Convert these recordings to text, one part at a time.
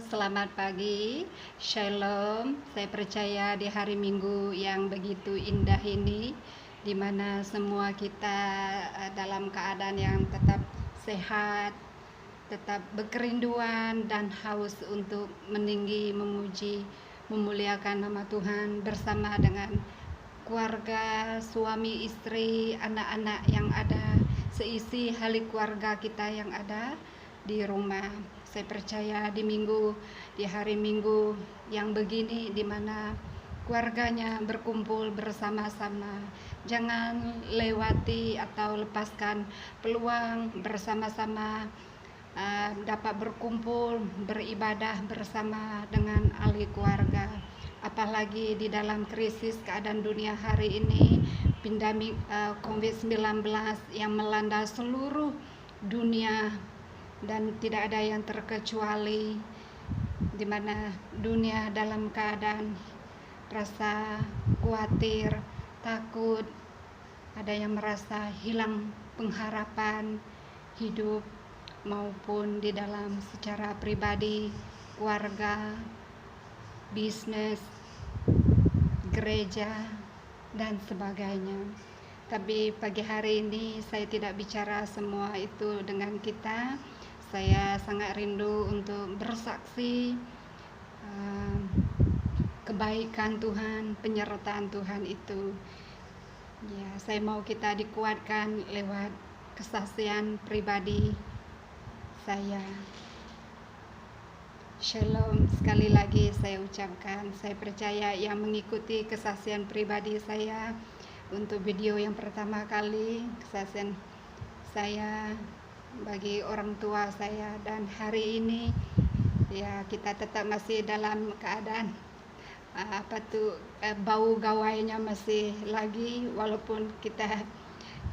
Selamat pagi, Shalom. Saya percaya di hari Minggu yang begitu indah ini, di mana semua kita dalam keadaan yang tetap sehat, tetap berkerinduan dan haus untuk meninggi, memuji, memuliakan nama Tuhan bersama dengan keluarga, suami, istri, anak-anak yang ada, seisi ahli keluarga kita yang ada di rumah. Saya percaya di hari Minggu yang begini, di mana keluarganya berkumpul bersama-sama. Jangan lewati atau lepaskan peluang bersama-sama dapat berkumpul, beribadah bersama dengan ahli keluarga. Apalagi di dalam krisis keadaan dunia hari ini, pandemi COVID-19 yang melanda seluruh dunia dan tidak ada yang terkecuali, di mana dunia dalam keadaan rasa khawatir, takut, ada yang merasa hilang pengharapan hidup maupun di dalam secara pribadi, keluarga, bisnis, gereja, dan sebagainya. Tapi pagi hari ini saya tidak bicara semua itu dengan kita. Saya sangat rindu untuk bersaksi kebaikan Tuhan, penyertaan Tuhan itu. Ya, saya mau kita dikuatkan lewat kesaksian pribadi saya. Shalom, sekali lagi saya ucapkan, saya percaya yang mengikuti kesaksian pribadi saya untuk video yang pertama kali, kesaksian saya bagi orang tua saya, dan hari ini ya kita tetap masih dalam keadaan bau gawainya masih lagi, walaupun kita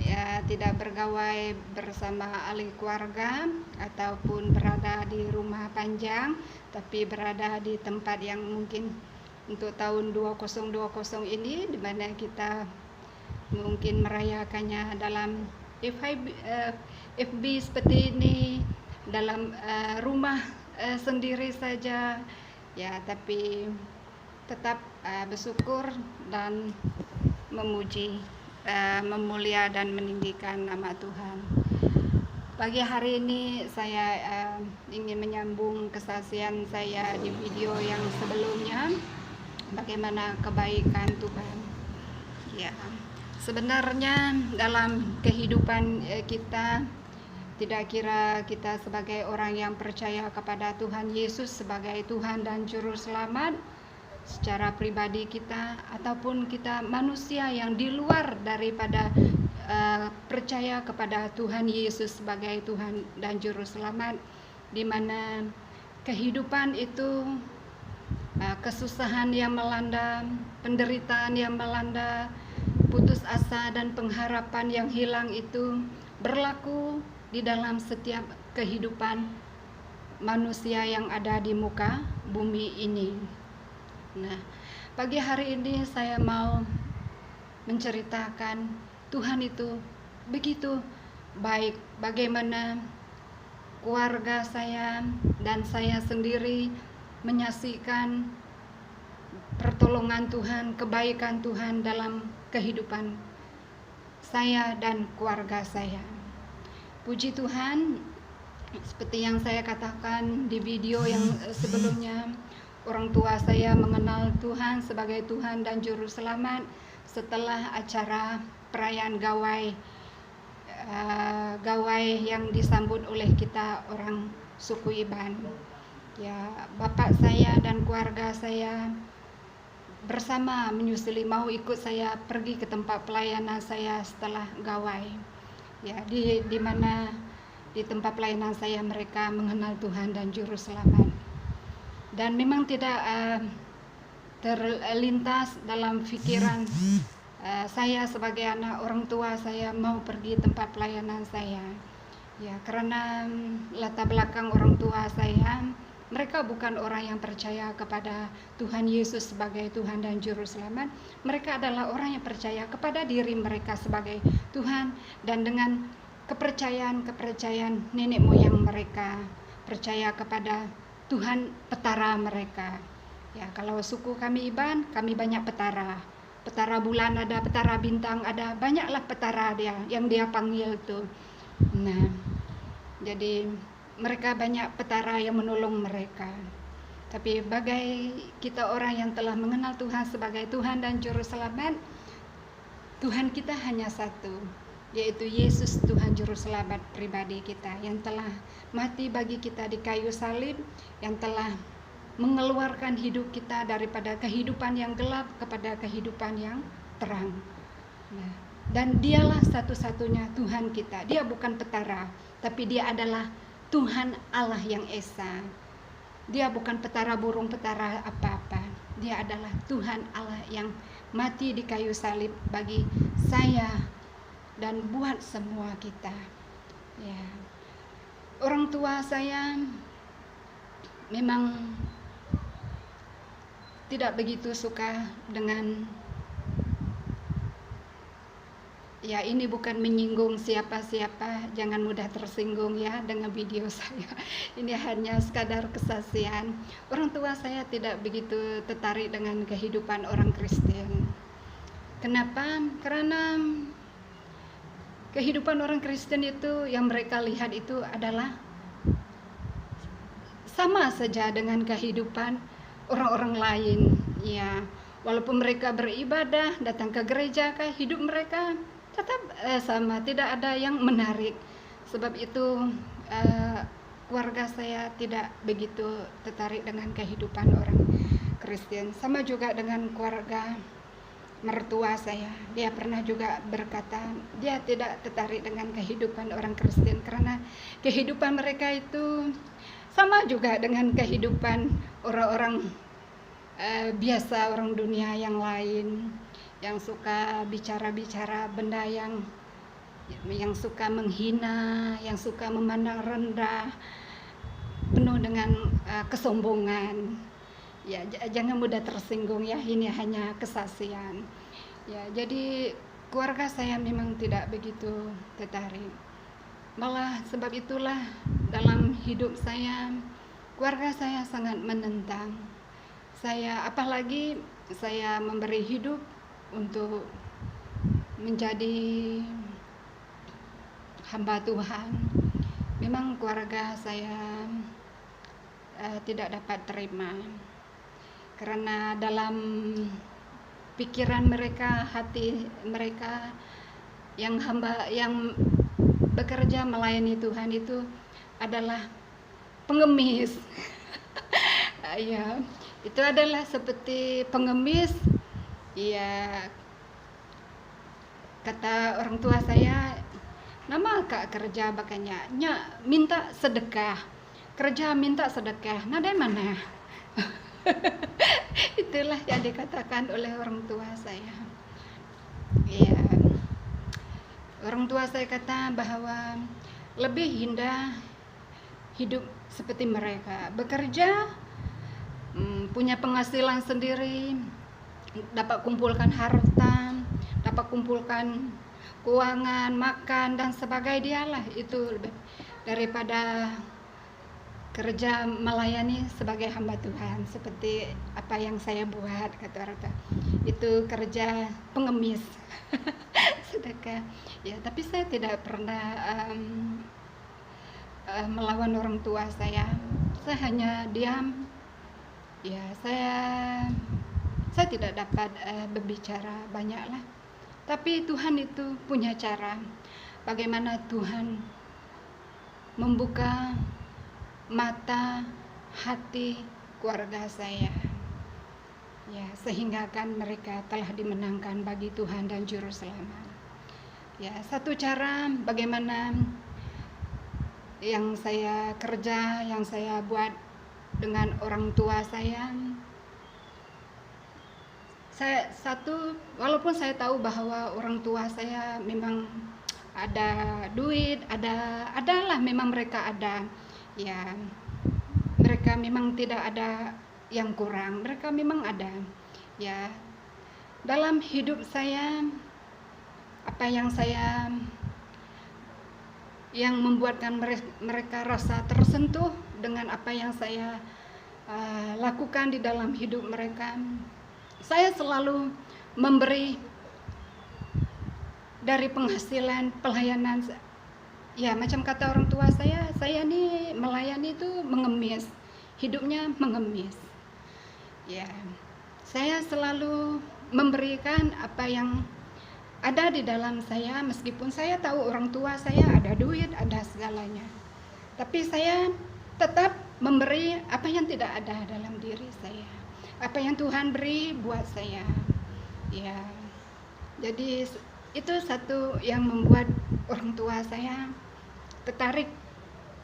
ya tidak bergawai bersama ahli keluarga ataupun berada di rumah panjang, tapi berada di tempat yang mungkin untuk tahun 2020 ini, di mana kita mungkin merayakannya dalam FB seperti ini, dalam rumah sendiri saja ya, tapi tetap bersyukur dan memuji, memulia dan meninggikan nama Tuhan. Pagi hari ini saya ingin menyambung kesaksian saya di video yang sebelumnya, bagaimana kebaikan Tuhan. Ya, sebenarnya dalam kehidupan kita, tidak kira kita sebagai orang yang percaya kepada Tuhan Yesus sebagai Tuhan dan Juru Selamat secara pribadi kita, ataupun kita manusia yang di luar daripada percaya kepada Tuhan Yesus sebagai Tuhan dan Juru Selamat, di mana kehidupan itu kesusahan yang melanda, penderitaan yang melanda, putus asa dan pengharapan yang hilang itu berlaku di dalam setiap kehidupan manusia yang ada di muka bumi ini. Nah, pagi hari ini saya mau menceritakan Tuhan itu begitu baik, bagaimana keluarga saya dan saya sendiri menyaksikan pertolongan Tuhan, kebaikan Tuhan dalam kehidupan saya dan keluarga saya. Puji Tuhan, seperti yang saya katakan di video yang sebelumnya, orang tua saya mengenal Tuhan sebagai Tuhan dan Juru Selamat setelah acara perayaan gawai yang disambut oleh kita orang suku Iban. Ya, bapak saya dan keluarga saya bersama menyusuli, mau ikut saya pergi ke tempat pelayanan saya setelah gawai. Ya, di mana di tempat pelayanan saya mereka mengenal Tuhan dan Juru Selamat. Dan memang tidak terlintas dalam pikiran saya sebagai anak orang tua saya mau pergi tempat pelayanan saya. Ya, karena latar belakang orang tua saya, mereka bukan orang yang percaya kepada Tuhan Yesus sebagai Tuhan dan Juru Selamat. Mereka adalah orang yang percaya kepada diri mereka sebagai Tuhan, dan dengan kepercayaan nenek moyang mereka, percaya kepada Tuhan petara mereka. Ya, kalau suku kami Iban, kami banyak petara. Petara bulan ada, petara bintang ada, banyaklah petara dia yang dia panggil tuh. Nah, jadi mereka banyak petara yang menolong mereka. Tapi bagai kita orang yang telah mengenal Tuhan sebagai Tuhan dan Juru Selamat, Tuhan kita hanya satu, yaitu Yesus Tuhan Juru Selamat pribadi kita yang telah mati bagi kita di kayu salib, yang telah mengeluarkan hidup kita daripada kehidupan yang gelap kepada kehidupan yang terang. Nah, dan dialah satu-satunya Tuhan kita. Dia bukan petara, tapi dia adalah Tuhan Allah yang esa. Dia bukan petara burung, petara apa-apa. Dia adalah Tuhan Allah yang mati di kayu salib bagi saya dan buat semua kita. Ya. Orang tua saya memang tidak begitu suka dengan, ya ini bukan menyinggung siapa-siapa, jangan mudah tersinggung ya dengan video saya. Ini hanya sekadar kesaksian. Orang tua saya tidak begitu tertarik dengan kehidupan orang Kristen. Kenapa? Karena kehidupan orang Kristen itu yang mereka lihat itu adalah sama saja dengan kehidupan orang-orang lain. Ya, walaupun mereka beribadah, datang ke gereja, hidup mereka tetap sama, tidak ada yang menarik. Sebab itu keluarga saya tidak begitu tertarik dengan kehidupan orang Kristen. Sama juga dengan keluarga mertua saya. Dia pernah juga berkata dia tidak tertarik dengan kehidupan orang Kristen karena kehidupan mereka itu sama juga dengan kehidupan orang-orang biasa, orang dunia yang lain, yang suka bicara-bicara benda yang suka menghina, yang suka memandang rendah, penuh dengan kesombongan. Ya, jangan mudah tersinggung ya, ini hanya kesaksian. Ya, jadi keluarga saya memang tidak begitu tertarik. Malah sebab itulah dalam hidup saya, keluarga saya sangat menentang saya, apalagi saya memberi hidup untuk menjadi hamba Tuhan. Memang keluarga saya tidak dapat terima, karena dalam pikiran mereka, hati mereka yang hamba, yang bekerja melayani Tuhan itu adalah pengemis. Ya, itu adalah seperti pengemis. Ya, kata orang tua saya, nama kak kerja bakanya minta sedekah, kerja minta sedekah, nah dari mana? Itulah yang dikatakan oleh orang tua saya. Ya, orang tua saya kata bahwa lebih indah hidup seperti mereka, bekerja, punya penghasilan sendiri, dapat kumpulkan harta, dapat kumpulkan keuangan, makan dan sebagainya, dialah itu lebih daripada kerja melayani sebagai hamba Tuhan seperti apa yang saya buat, kata orang tua. Itu kerja pengemis. Sedekah. Ya, tapi saya tidak pernah melawan orang tua saya. Saya hanya diam. Ya, saya tidak dapat berbicara banyaklah. Tapi Tuhan itu punya cara. Bagaimana Tuhan membuka mata hati keluarga saya, ya, sehingga kan mereka telah dimenangkan bagi Tuhan dan Juru Selamat. Ya, satu cara bagaimana yang saya kerja, yang saya buat dengan orang tua saya walaupun saya tahu bahwa orang tua saya memang ada duit, adalah memang mereka ada. Ya, mereka memang tidak ada yang kurang, mereka memang ada. Ya, dalam hidup saya, apa yang membuatkan mereka rasa tersentuh dengan apa yang saya lakukan di dalam hidup mereka. Saya selalu memberi dari penghasilan pelayanan. Ya, macam kata orang tua saya ini melayani itu mengemis, hidupnya mengemis. Ya, saya selalu memberikan apa yang ada di dalam saya, meskipun saya tahu orang tua saya ada duit, ada segalanya. Tapi saya tetap memberi apa yang tidak ada dalam diri saya, apa yang Tuhan beri buat saya. Ya, jadi itu satu yang membuat orang tua saya tertarik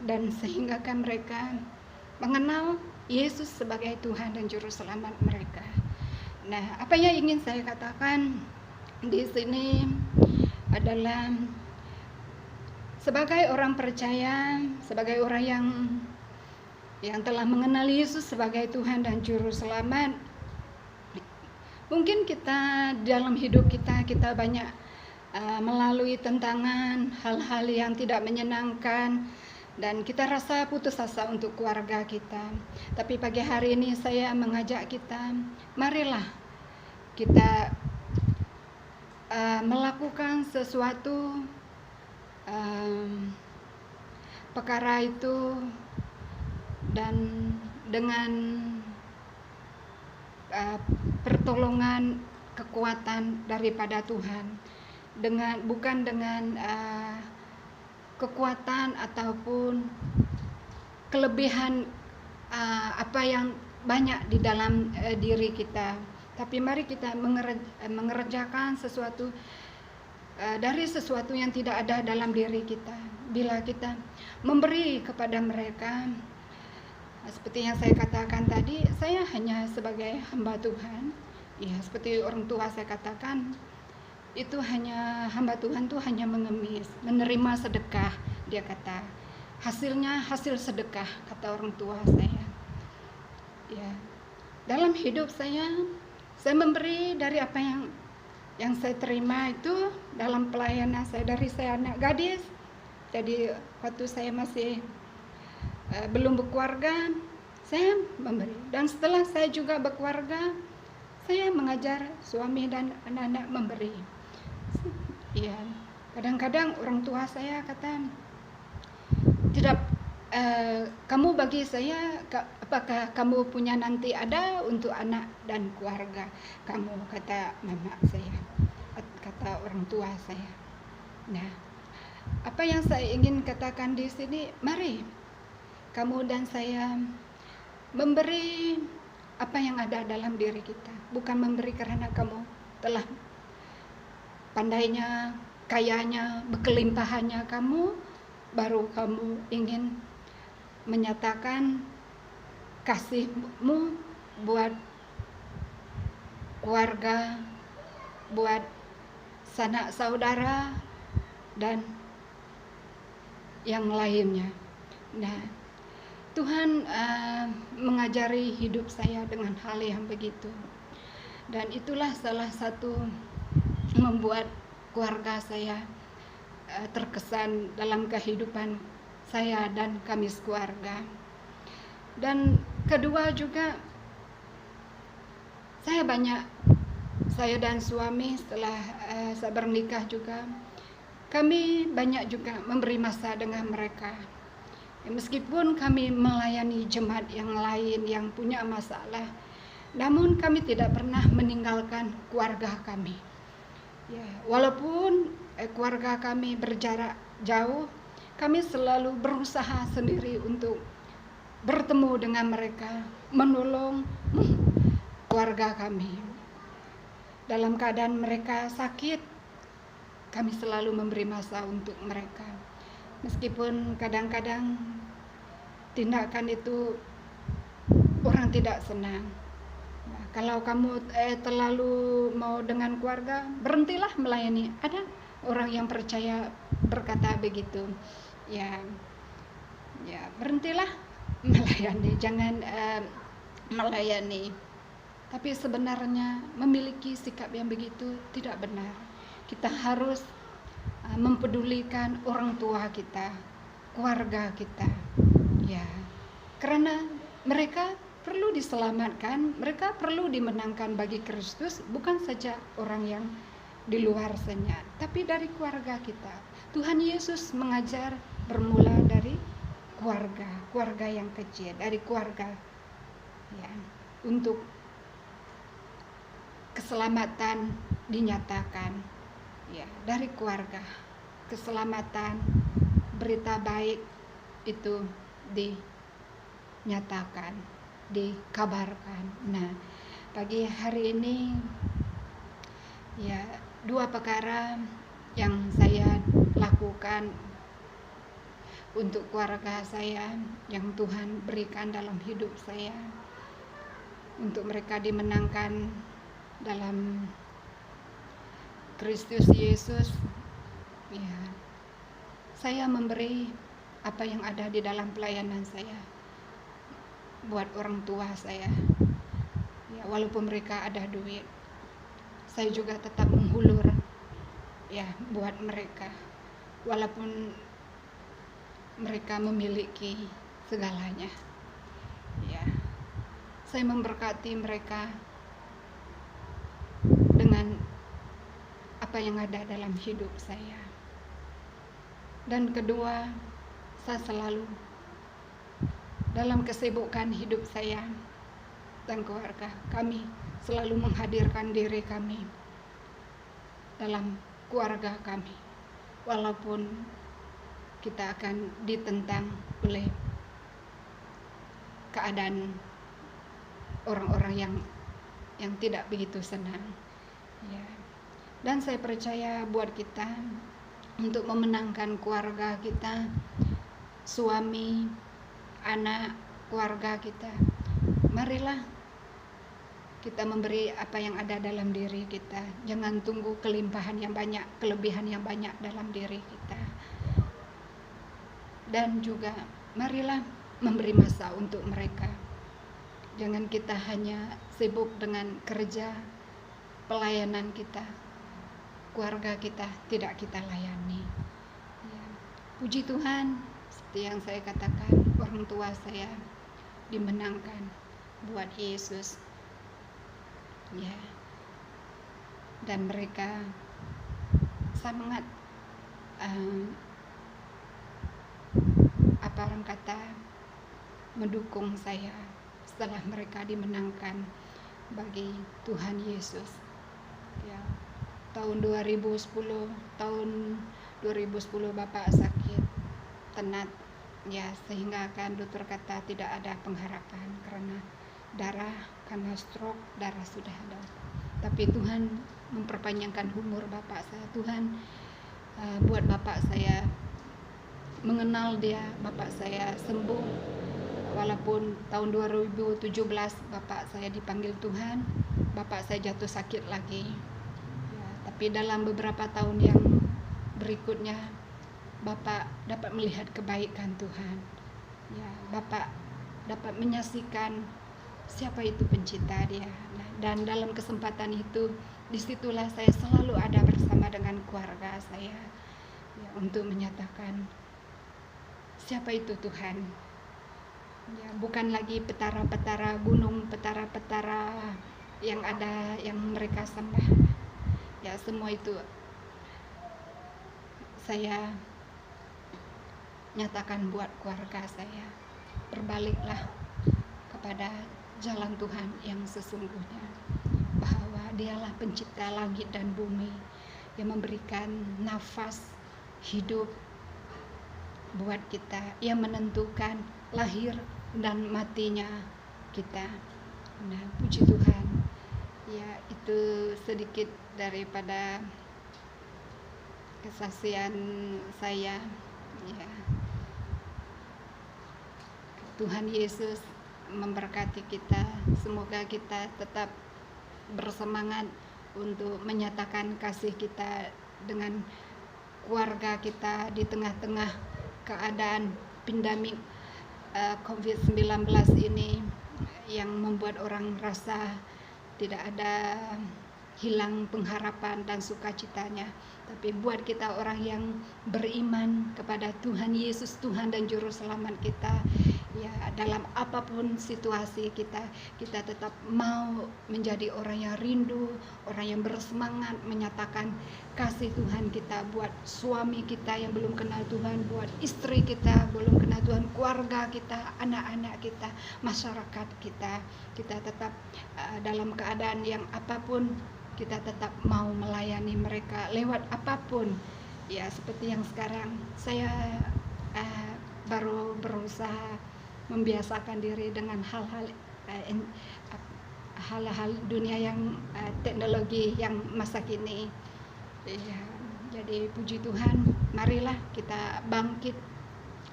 dan sehinggakan mereka mengenal Yesus sebagai Tuhan dan Juru Selamat mereka. Nah, apa yang ingin saya katakan di sini adalah sebagai orang percaya, sebagai orang yang telah mengenal Yesus sebagai Tuhan dan Juru Selamat, mungkin kita dalam hidup kita banyak melalui tantangan, hal-hal yang tidak menyenangkan, dan kita rasa putus asa untuk keluarga kita. Tapi pagi hari ini saya mengajak kita, marilah kita melakukan sesuatu perkara itu, dan dengan pertolongan kekuatan daripada Tuhan, bukan dengan kekuatan ataupun kelebihan apa yang banyak di dalam diri kita, tapi mari kita mengerjakan sesuatu dari sesuatu yang tidak ada dalam diri kita. Bila kita memberi kepada mereka, seperti yang saya katakan tadi, saya hanya sebagai hamba Tuhan. Ya, seperti orang tua saya katakan, itu hanya hamba Tuhan tuh hanya mengemis, menerima sedekah. Dia kata, hasilnya hasil sedekah, kata orang tua saya. Ya, dalam hidup saya memberi dari apa yang saya terima itu dalam pelayanan saya. Dari saya anak gadis, jadi waktu saya masih belum berkeluarga, saya memberi. Dan setelah saya juga berkeluarga, saya mengajar suami dan anak-anak memberi. Ya, kadang-kadang orang tua saya kata, tidak, kamu bagi saya, apakah kamu punya nanti ada untuk anak dan keluarga kamu, kata mama saya, kata orang tua saya. Nah, apa yang saya ingin katakan di sini, mari kamu dan saya memberi apa yang ada dalam diri kita, bukan memberi karena kamu telah pandainya, kayanya, berkelimpahannya kamu, baru kamu ingin menyatakan kasihmu buat keluarga, buat sanak saudara, dan yang lainnya. Nah, Tuhan mengajari hidup saya dengan hal yang begitu, dan itulah salah satu membuat keluarga saya terkesan dalam kehidupan saya dan kami sekeluarga. Dan kedua juga, saya dan suami setelah saya bernikah juga, kami banyak juga memberi masa dengan mereka. Ya, meskipun kami melayani jemaat yang lain yang punya masalah, namun kami tidak pernah meninggalkan keluarga kami. Ya, walaupun keluarga kami berjarak jauh, kami selalu berusaha sendiri untuk bertemu dengan mereka, menolong keluarga kami. Dalam keadaan mereka sakit, kami selalu memberi masa untuk mereka. Meskipun kadang-kadang tindakan itu orang tidak senang. Nah, kalau kamu terlalu mau dengan keluarga, berhentilah melayani. Ada orang yang percaya berkata begitu. Ya, berhentilah melayani, jangan melayani. Tapi sebenarnya memiliki sikap yang begitu tidak benar. Kita harus mempedulikan orang tua kita, keluarga kita. Ya, Karena mereka perlu diselamatkan, mereka perlu dimenangkan bagi Kristus, bukan saja orang yang di luar sana, tapi dari keluarga kita. Tuhan Yesus mengajar bermula dari keluarga yang kecil, dari keluarga ya, untuk keselamatan dinyatakan ya, dari keluarga. Keselamatan, berita baik itu dinyatakan, dikabarkan. Nah, pagi hari ini ya, 2 perkara yang saya lakukan untuk keluarga saya yang Tuhan berikan dalam hidup saya, untuk mereka dimenangkan dalam Kristus Yesus ya. Saya memberi apa yang ada di dalam pelayanan saya buat orang tua saya ya, walaupun mereka ada duit, saya juga tetap menghulur ya buat mereka, walaupun mereka memiliki segalanya ya. Saya memberkati mereka dengan apa yang ada dalam hidup saya. Dan kedua, saya selalu dalam kesibukan hidup saya dan keluarga kami selalu menghadirkan diri kami dalam keluarga kami, walaupun kita akan ditentang oleh keadaan orang-orang yang tidak begitu senang ya. Dan saya percaya buat kita untuk memenangkan keluarga kita, suami, anak, keluarga kita, marilah kita memberi apa yang ada dalam diri kita. Jangan tunggu kelimpahan yang banyak, kelebihan yang banyak dalam diri kita. Dan juga marilah memberi masa untuk mereka. Jangan kita hanya sibuk dengan kerja, pelayanan kita, keluarga kita tidak kita layani ya. Puji Tuhan, seperti yang saya katakan, orang tua saya dimenangkan buat Yesus ya, dan mereka sangat apa orang kata, mendukung saya setelah mereka dimenangkan bagi Tuhan Yesus ya. Tahun 2010 Bapak sakit tenat ya, sehingga kan dokter kata tidak ada pengharapan karena karena stroke, darah sudah ada. Tapi Tuhan memperpanjangkan umur Bapak saya. Tuhan buat Bapak saya mengenal dia, Bapak saya sembuh. Walaupun tahun 2017 Bapak saya dipanggil Tuhan, Bapak saya jatuh sakit lagi ya, tapi dalam beberapa tahun yang berikutnya Bapak dapat melihat kebaikan Tuhan ya. Bapak dapat menyaksikan siapa itu pencipta dia. Nah, dan dalam kesempatan itu, disitulah saya selalu ada bersama dengan keluarga saya ya, untuk menyatakan siapa itu Tuhan ya. Bukan lagi petara-petara gunung, petara-petara yang ada yang mereka sembah ya. Semua itu saya nyatakan buat keluarga saya, berbaliklah kepada jalan Tuhan yang sesungguhnya, bahwa dialah pencipta langit dan bumi yang memberikan nafas hidup buat kita, yang menentukan lahir dan matinya kita. Nah, puji Tuhan ya, itu sedikit daripada kesaksian saya ya. Tuhan Yesus memberkati kita. Semoga kita tetap bersemangat untuk menyatakan kasih kita dengan keluarga kita di tengah-tengah keadaan pandemik COVID-19 ini yang membuat orang rasa tidak ada, hilang pengharapan dan sukacitanya. Tapi buat kita orang yang beriman kepada Tuhan Yesus, Tuhan dan Juru Selamat kita ya dalam apapun situasi kita tetap mau menjadi orang yang rindu, orang yang bersemangat menyatakan kasih Tuhan kita buat suami kita yang belum kenal Tuhan, buat istri kita belum kenal Tuhan, keluarga kita, anak-anak kita, masyarakat kita tetap dalam keadaan yang apapun kita tetap mau melayani mereka lewat apapun. Ya seperti yang sekarang saya baru berusaha membiasakan diri dengan hal-hal dunia yang teknologi yang masa kini. Ya, jadi puji Tuhan, marilah kita bangkit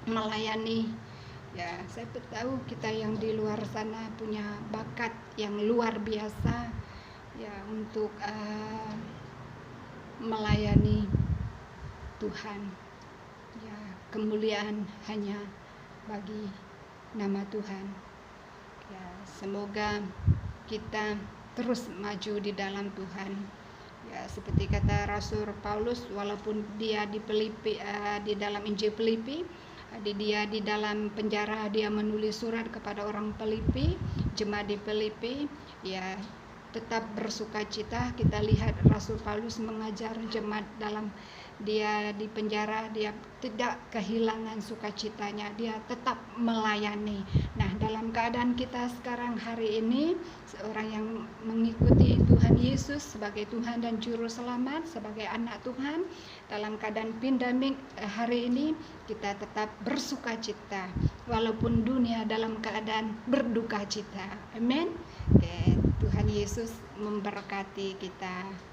melayani. Ya, saya tahu kita yang di luar sana punya bakat yang luar biasa ya untuk melayani Tuhan. Ya, kemuliaan hanya bagi nama Tuhan. Ya, semoga kita terus maju di dalam Tuhan. Ya, seperti kata Rasul Paulus, walaupun dia di Filipi, di dalam Injil Filipi, dia di dalam penjara, dia menulis surat kepada orang Filipi, jemaat di Filipi, ya tetap bersukacita. Kita lihat Rasul Paulus mengajar jemaat dalam dia di penjara, dia tidak kehilangan sukacitanya, dia tetap melayani. Nah, dalam keadaan kita sekarang hari ini, seorang yang mengikuti Tuhan Yesus sebagai Tuhan dan Juru Selamat, sebagai anak Tuhan, dalam keadaan pandemik hari ini, kita tetap bersukacita, walaupun dunia dalam keadaan berduka cita. Amin. Tuhan Yesus memberkati kita.